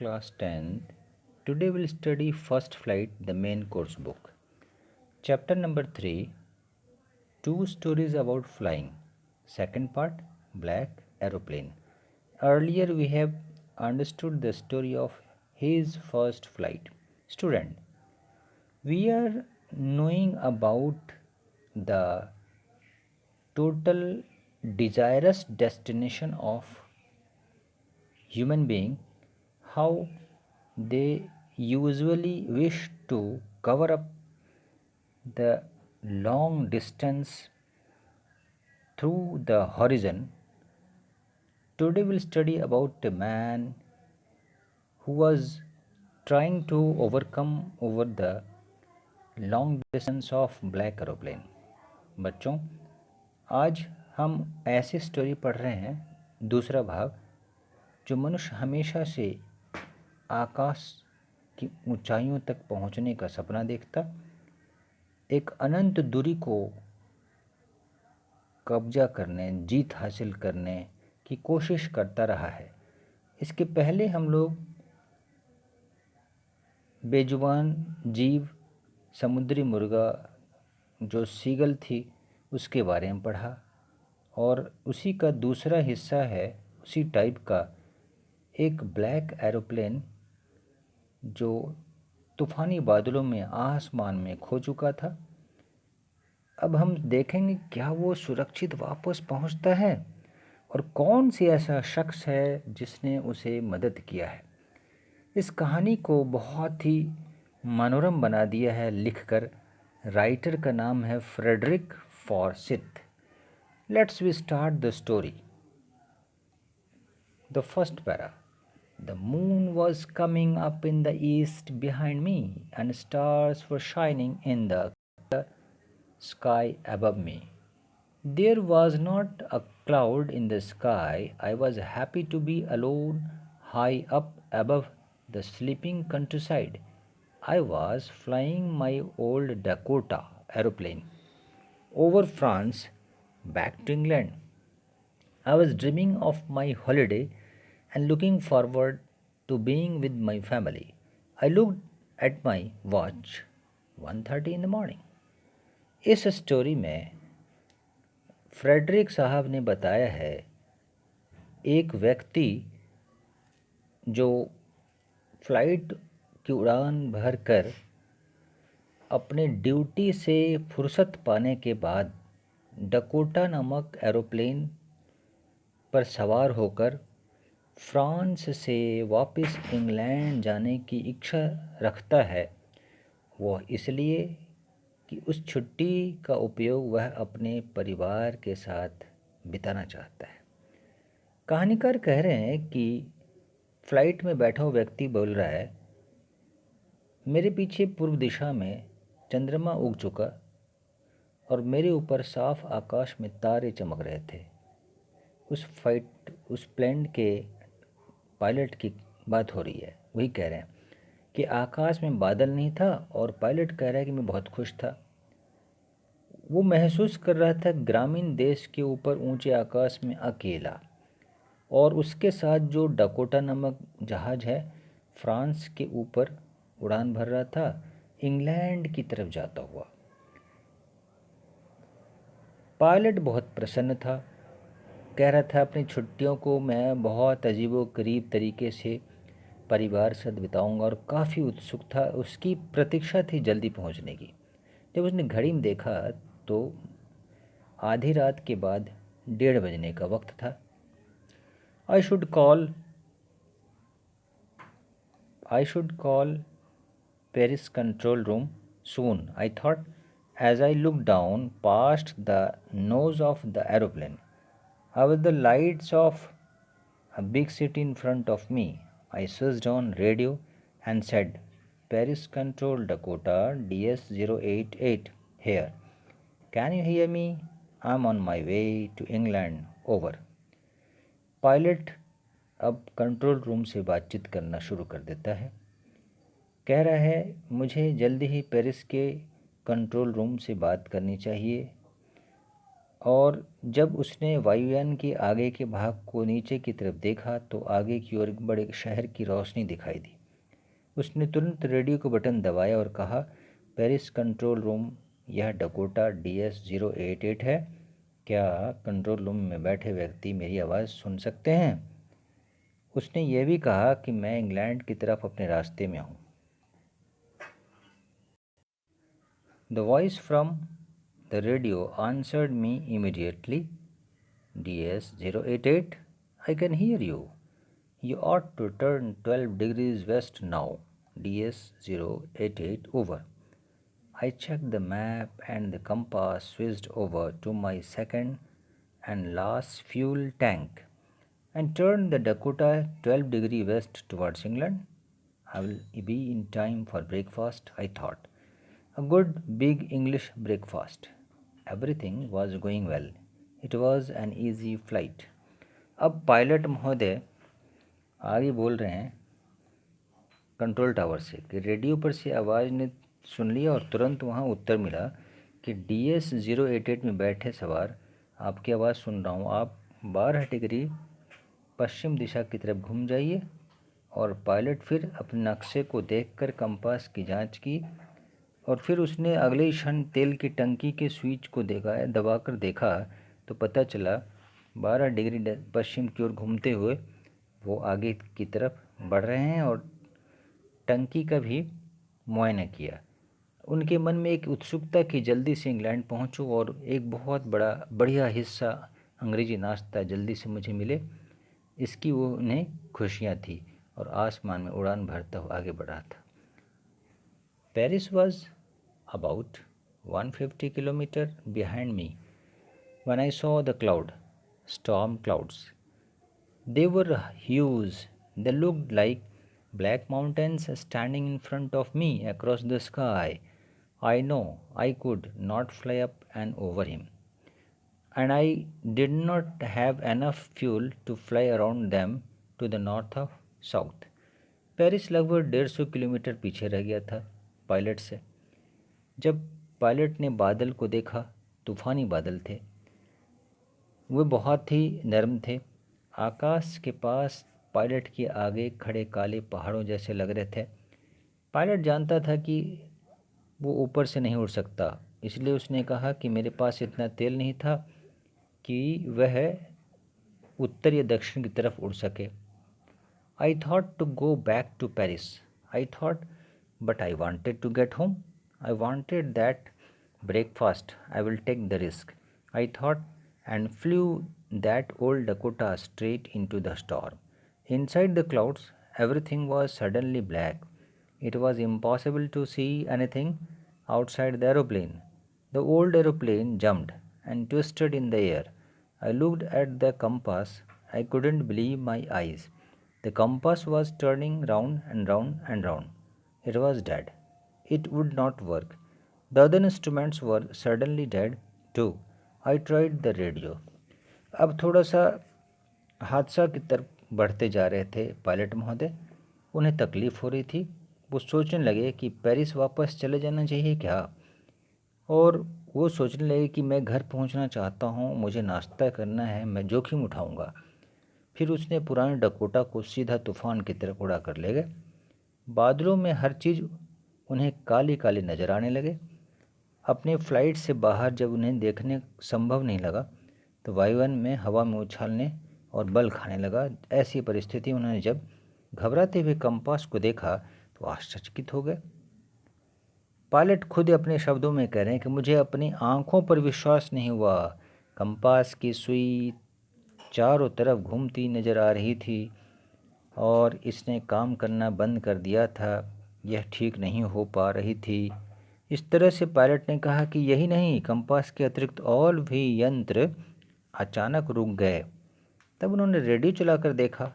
class 10th. Today we'll study First Flight, the main course book. Chapter number 3, Two Stories About Flying. Second part, Black Aeroplane. Earlier we have understood the story of his first flight. Student, we are knowing about the total desirous destination of human being, how they usually wish to cover up the long distance through the horizon. Today we'll study about a man who was trying to overcome over the long distance of black aeroplane. बच्चों, आज हम ऐसी story पढ़ रहे हैं, दूसरा भाग, जो मनुष्य हमेशा से आकाश की ऊंचाइयों तक पहुंचने का सपना देखता, एक अनंत दूरी को कब्जा करने, जीत हासिल करने की कोशिश करता रहा है। इसके पहले हम लोग बेजुबान जीव, समुद्री मुर्गा जो सीगल थी, उसके बारे में पढ़ा, और उसी का दूसरा हिस्सा है उसी टाइप का एक ब्लैक एरोप्लेन जो तूफ़ानी बादलों में आसमान में खो चुका था। अब हम देखेंगे क्या वो सुरक्षित वापस पहुंचता है और कौन सी ऐसा शख्स है जिसने उसे मदद किया है। इस कहानी को बहुत ही मनोरम बना दिया है लिखकर। राइटर का नाम है Frederick Forsyth. Let's we start the story. The first para. The moon was coming up in the east behind me, and stars were shining in the sky above me. There was not a cloud in the sky. I was happy to be alone high up above the sleeping countryside. I was flying my old Dakota aeroplane over France back to England. I was dreaming of my holiday and looking forward to being with my family. I looked at my watch, 1:30 in the morning. इस story में Frederick साहब ने बताया है एक व्यक्ति जो flight की उड़ान भर कर अपने ड्यूटी से फुर्सत पाने के बाद डकोटा नामक एरोप्लेन पर सवार होकर फ्रांस से वापस इंग्लैंड जाने की इच्छा रखता है। वह इसलिए कि उस छुट्टी का उपयोग वह अपने परिवार के साथ बिताना चाहता है। कहानीकार कह रहे हैं कि फ्लाइट में बैठा हुआ व्यक्ति बोल रहा है, मेरे पीछे पूर्व दिशा में चंद्रमा उग चुका और मेरे ऊपर साफ आकाश में तारे चमक रहे थे। उस प्लेन के पायलट की बात हो रही है। वही कह रहे हैं कि आकाश में बादल नहीं था और पायलट कह रहा है कि मैं बहुत खुश था। वो महसूस कर रहा था ग्रामीण देश के ऊपर ऊंचे आकाश में अकेला, और उसके साथ जो डकोटा नामक जहाज़ है फ्रांस के ऊपर उड़ान भर रहा था इंग्लैंड की तरफ जाता हुआ। पायलट बहुत प्रसन्न था, कह रहा था अपनी छुट्टियों को मैं बहुत अजीबोगरीब तरीके से परिवार साथ बिताऊंगा, और काफ़ी उत्सुक था। उसकी प्रतीक्षा थी जल्दी पहुंचने की। जब उसने घड़ी में देखा तो आधी रात के बाद 1:30 बजने का वक्त था। I should call Paris control room soon, I thought as I looked down past the nose of the aeroplane. With the lights of a big city in front of me, I switched on radio and said, Paris Control Dakota DS088 here. Can you hear me? I'm on my way to England. Over. Pilot अब control room से बातचीत करना शुरू कर देता है। कह रहा है मुझे जल्दी ही पेरिस के कंट्रोल रूम से बात करनी चाहिए, और जब उसने वायुयान के आगे के भाग को नीचे की तरफ देखा तो आगे की ओर एक बड़े शहर की रोशनी दिखाई दी। उसने तुरंत रेडियो को बटन दबाया और कहा, पेरिस कंट्रोल रूम, यह डकोटा DS-088 है। क्या कंट्रोल रूम में बैठे व्यक्ति मेरी आवाज़ सुन सकते हैं? उसने यह भी कहा कि मैं इंग्लैंड की तरफ अपने रास्ते में हूँ। The voice from the radio answered me immediately. DS-088, I can hear you. You ought to turn 12 degrees west now. DS-088, over. I checked the map and the compass switched over to my second and last fuel tank and turned the Dakota 12 degrees west towards England. I will be in time for breakfast, I thought. A good big English breakfast. Everything was going well. It was an easy flight. अब pilot महोदय आगे बोल रहे हैं control tower से कि radio पर से आवाज़ ने सुन लिया और तुरंत वहाँ उत्तर मिला कि DS-088 में बैठे सवार, आपकी आवाज़ सुन रहा हूँ। आप 12 डिग्री पश्चिम दिशा की तरफ घूम जाइए। और पायलट फिर अपने नक्शे को देखकर कंपास की जांच की और फिर उसने अगले क्षण तेल की टंकी के स्विच को दबाकर देखा तो पता चला 12 डिग्री पश्चिम की ओर घूमते हुए वो आगे की तरफ बढ़ रहे हैं और टंकी का भी मुआयना किया। उनके मन में एक उत्सुकता कि जल्दी से इंग्लैंड पहुंचूं और एक बहुत बढ़िया हिस्सा अंग्रेज़ी नाश्ता जल्दी से मुझे मिले, इसकी वो उन्हें खुशियाँ थी और आसमान में उड़ान भरता हुआ आगे बढ़ रहा था। Paris was about 150 kilometers behind me when I saw the storm clouds. They were huge. They looked like black mountains standing in front of me across the sky. I know I could not fly up and over him, and I did not have enough fuel to fly around them to the north or south. Paris लगभग 150 kilometre पीछे रह गया था pilot से। जब pilot ने बादल को देखा, तूफ़ानी बादल थे। वे बहुत ही नरम थे। आकाश के पास पायलट के आगे खड़े काले पहाड़ों जैसे लग रहे थे। पायलट जानता था कि वो ऊपर से नहीं उड़ सकता, इसलिए उसने कहा कि मेरे पास इतना तेल नहीं था कि वह उत्तर या दक्षिण की तरफ उड़ सके। I thought to go back to Paris. I thought but I wanted to get home. I wanted that breakfast. I will take the risk, I thought, and flew that old Dakota straight into the storm. Inside the clouds, everything was suddenly black. It was impossible to see anything outside the aeroplane. The old aeroplane jumped and twisted in the air. I looked at the compass. I couldn't believe my eyes. The compass was turning round and round and round. It was dead. It would not work. The other instruments were suddenly dead too. I tried the radio. अब थोड़ा सा हादसा की तरफ बढ़ते जा रहे थे पायलट महोदय। उन्हें तकलीफ़ हो रही थी। वो सोचने लगे कि पेरिस वापस चले जाना चाहिए क्या, और वो सोचने लगे कि मैं घर पहुंचना चाहता हूं, मुझे नाश्ता करना है, मैं जोखिम उठाऊंगा। फिर उसने पुराने डकोटा को सीधा तूफ़ान की तरफ उड़ा कर ले गए। बादलों में हर चीज़ उन्हें काली काली नज़र आने लगे। अपने फ्लाइट से बाहर जब उन्हें देखने संभव नहीं लगा तो वायुयान में हवा में उछालने और बल खाने लगा। ऐसी परिस्थिति उन्होंने जब घबराते हुए कंपास को देखा तो आश्चर्यचकित हो गए। पायलट खुद अपने शब्दों में कह रहे हैं कि मुझे अपनी आंखों पर विश्वास नहीं हुआ। कंपास की सुई चारों तरफ घूमती नज़र आ रही थी और इसने काम करना बंद कर दिया था। यह ठीक नहीं हो पा रही थी। इस तरह से पायलट ने कहा कि यही नहीं, कंपास के अतिरिक्त और भी यंत्र अचानक रुक गए। तब उन्होंने रेडियो चलाकर देखा,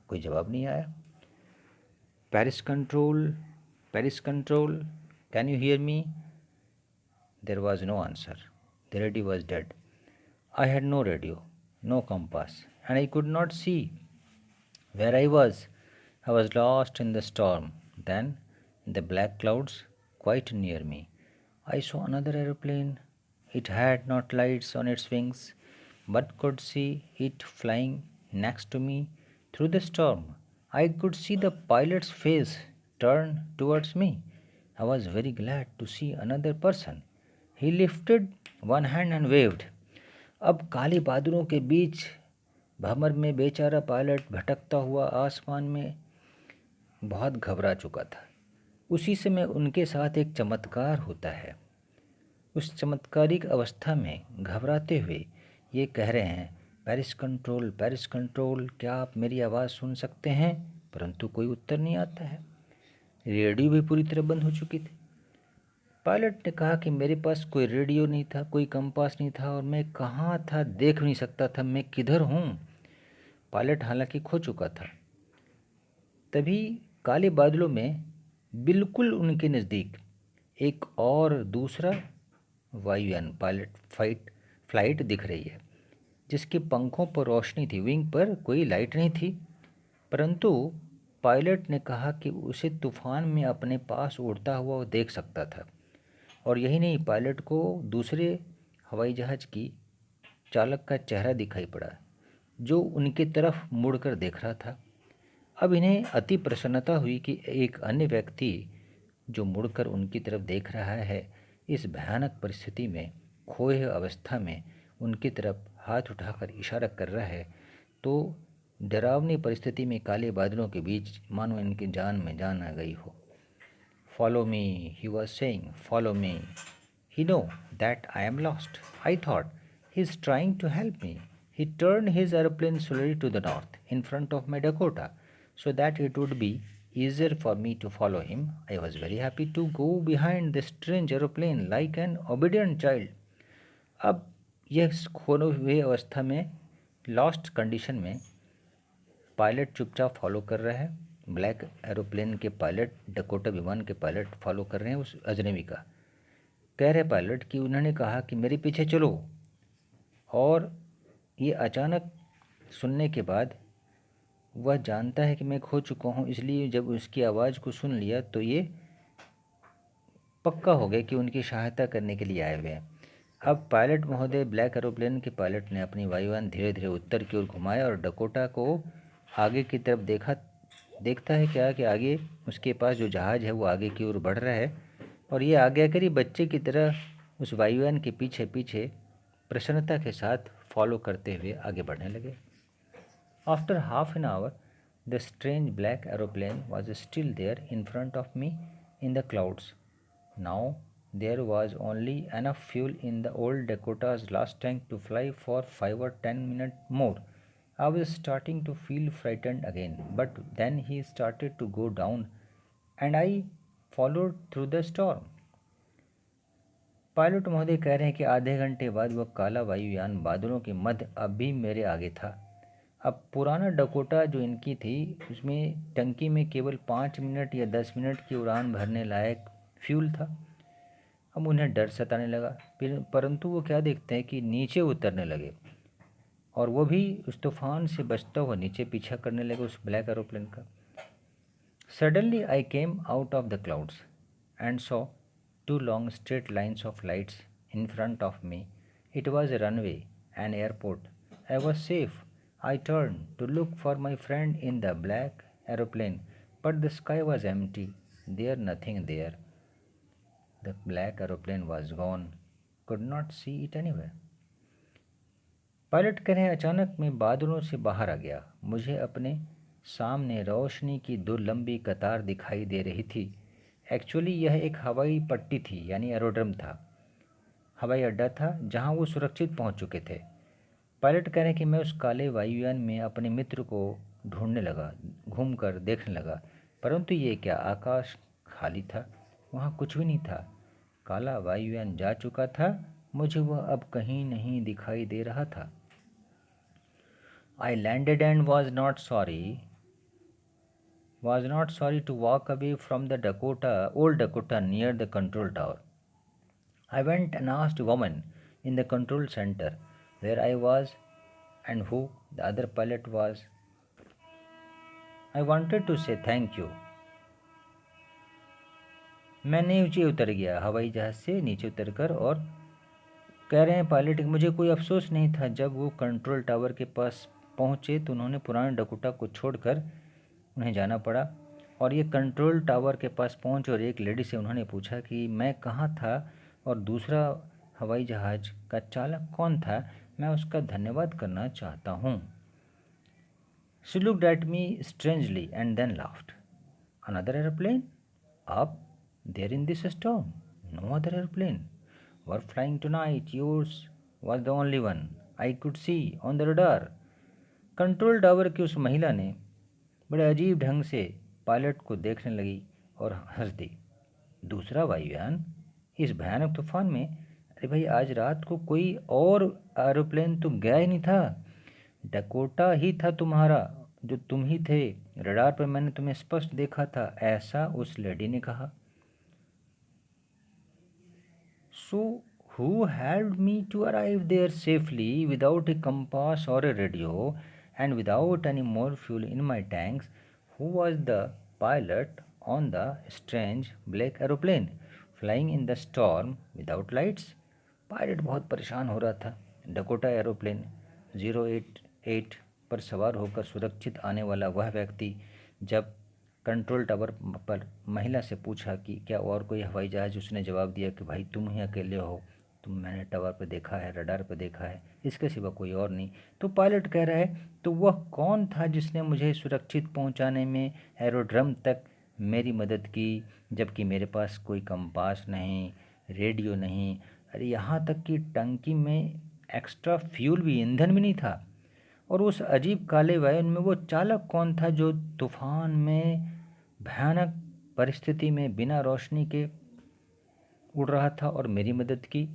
कोई जवाब नहीं आया। Paris control, can you hear me? There was no answer. The radio was dead. I had no radio, no compass, and I could not see where I was. I was lost in the storm. Then, in the black clouds quite near me, I saw another aeroplane. It had not lights on its wings, but could see it flying next to me through the storm. I could see the pilot's face turn towards me. I was very glad to see another person. He lifted one hand and waved. अब काले बादलों के बीच भंवर में बेचारा pilot भटकता हुआ आसमान में बहुत घबरा चुका था। उसी समय उनके साथ एक चमत्कार होता है। उस चमत्कारिक अवस्था में घबराते हुए ये कह रहे हैं, पैरिस कंट्रोल, क्या आप मेरी आवाज़ सुन सकते हैं? परंतु कोई उत्तर नहीं आता है। रेडियो भी पूरी तरह बंद हो चुकी थी। पायलट ने कहा कि मेरे पास कोई रेडियो नहीं था, कोई कंपास नहीं था और मैं कहाँ था देख नहीं सकता था, मैं किधर हूँ। पायलट हालांकि खो चुका था। तभी काले बादलों में बिल्कुल उनके नज़दीक एक और दूसरा वायुयान फ्लाइट दिख रही है, जिसके पंखों पर रोशनी थी, विंग पर कोई लाइट नहीं थी। परंतु पायलट ने कहा कि उसे तूफान में अपने पास उड़ता हुआ वो देख सकता था। और यही नहीं, पायलट को दूसरे हवाई जहाज़ की चालक का चेहरा दिखाई पड़ा, जो उनकी तरफ मुड़कर देख रहा था। अब इन्हें अति प्रसन्नता हुई कि एक अन्य व्यक्ति जो मुड़कर उनकी तरफ देख रहा है, इस भयानक परिस्थिति में खोए अवस्था में उनकी तरफ हाथ उठाकर इशारा कर रहा है। तो डरावनी परिस्थिति में काले बादलों के बीच मानो इनकी जान में जान आ गई हो। Follow me, he was saying, follow me. He know that I am lost. I thought, he's trying to help me. He turned his aeroplane slowly to the north in front of my Dakota so that it would be easier for me to follow him. I was very happy to go behind the strange aeroplane like an obedient child. अब यह खोए हुए अवस्था में, lost condition में, pilot चुपचाप follow कर रहा है। ब्लैक एरोप्लेन के पायलट, डकोटा विमान के पायलट फॉलो कर रहे हैं उस अजनबी का। कह रहे पायलट कि उन्होंने कहा कि मेरे पीछे चलो। और ये अचानक सुनने के बाद वह जानता है कि मैं खो चुका हूँ, इसलिए जब उसकी आवाज़ को सुन लिया तो ये पक्का हो गया कि उनकी सहायता करने के लिए आए हुए हैं। अब पायलट महोदय, ब्लैक एरोप्लेन के पायलट ने अपनी वायुयान धीरे धीरे उत्तर की ओर घुमाया और डकोटा को आगे की तरफ देखता है क्या कि आगे उसके पास जो जहाज़ है वो आगे की ओर बढ़ रहा है और ये आज्ञाकारी बच्चे की तरह उस वायुयान के पीछे पीछे प्रसन्नता के साथ फॉलो करते हुए आगे बढ़ने लगे। After half an hour the strange black aeroplane was still there in front of me in the clouds. Now there was only enough fuel in the old Dakota's last tank to fly for 5 or 10 minutes more. I was starting to feel frightened again, but then he started to go down and I followed through the storm. Pilot महोदय कह रहे हैं कि आधे घंटे बाद वह काला वायुयान बादलों के मध्य अब भी मेरे आगे था। अब पुराना डकोटा जो इनकी थी, उसमें टंकी में केवल 5 मिनट या 10 मिनट की उड़ान भरने लायक फ्यूल था। अब उन्हें डर सताने लगा, परंतु वो क्या देखते हैं कि नीचे उतरने लगे और वो भी उस तूफान से बचता हुआ नीचे पीछा करने लगे उस ब्लैक एरोप्लेन का। Suddenly I came out of the clouds and saw 2 long straight lines of lights in front of me. It was a runway, an airport. I was safe. I turned to look for my friend in the black aeroplane, but the sky was empty. There nothing there. The black aeroplane was gone. Could not see it anywhere. Pilot कह रहे हैं, अचानक मैं बादलों से बाहर आ गया। मुझे अपने सामने रोशनी की 2 लंबी कतार दिखाई दे रही थी। एक्चुअली यह एक हवाई पट्टी थी, यानी एरोड्रम था, हवाई अड्डा था जहां वो सुरक्षित पहुंच चुके थे। पायलट कह रहे हैं कि मैं उस काले वायुयान में अपने मित्र को ढूंढने लगा, घूमकर देखने लगा, परंतु ये क्या, आकाश खाली था, वहाँ कुछ भी नहीं था। काला वायुयान जा चुका था, मुझे वह अब कहीं नहीं दिखाई दे रहा था। I landed and was not sorry to walk away from the old Dakota near the control tower. I went and asked a woman in the control center where I was and who the other pilot was. I wanted to say thank you. मैं नीचे उतर गया, हवाई जहाज से नीचे उतरकर, और कह रहे हैं पायलट कि मुझे कोई अफसोस नहीं था। जब वो कंट्रोल टावर के पास पहुँचे तो उन्होंने पुराने डकोटा को छोड़कर उन्हें जाना पड़ा। और ये कंट्रोल टावर के पास पहुँचे और एक लेडी से उन्होंने पूछा कि मैं कहाँ था और दूसरा हवाई जहाज़ का चालक कौन था, मैं उसका धन्यवाद करना चाहता हूँ। She looked at me strangely and then laughed. Another airplane? Up there in this storm? No other airplane were flying tonight. Yours was the only one I could see on the radar. Control tower की उस महिला ने बड़े अजीब ढंग से pilot को देखने लगी और हंस दी। दूसरा वायुयान इस भयानक तूफान में? अरे भाई, आज रात को कोई और एरोप्लेन तो गया ही नहीं था। डकोटा ही था तुम्हारा, जो तुम ही थे। रडार पर मैंने तुम्हें स्पष्ट देखा था, ऐसा उस लेडी ने कहा। So who helped me to arrive there safely without a compass or a radio and without any more fuel in my tanks? Who was the pilot on the strange black aeroplane flying in the storm without lights? Pilot बहुत परेशान हो रहा था। Dakota aeroplane 088 पर सवार होकर सुरक्षित आने वाला वह व्यक्ति जब कंट्रोल टावर पर महिला से पूछा कि क्या और कोई हवाई जहाज़, उसने जवाब दिया कि भाई तुम ही अकेले हो, तुम मैंने टावर पर देखा है, रडार पर देखा है, इसके सिवा कोई और नहीं। तो पायलट कह रहा है तो वह कौन था जिसने मुझे सुरक्षित पहुंचाने में एरोड्रम तक मेरी मदद की, जबकि मेरे पास कोई कंपास नहीं, रेडियो नहीं, अरे यहाँ तक कि टंकी में एक्स्ट्रा फ्यूल भी, ईंधन भी नहीं था। और उस अजीब काले वायन में वो चालक कौन था जो तूफान में भयानक परिस्थिति में बिना रोशनी के उड़ रहा था और मेरी मदद की?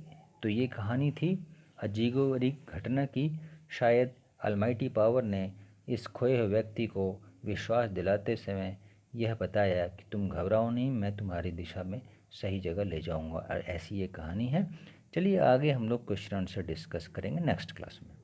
तो ये कहानी थी अजीबोगरीब घटना की। शायद अलमाइटी पावर ने इस खोए हुए व्यक्ति को विश्वास दिलाते समय यह बताया कि तुम घबराओ नहीं, मैं तुम्हारी दिशा में सही जगह ले जाऊंगा। और ऐसी ये कहानी है। चलिए आगे हम लोग क्वेश्चन आंसर डिस्कस करेंगे नेक्स्ट क्लास में।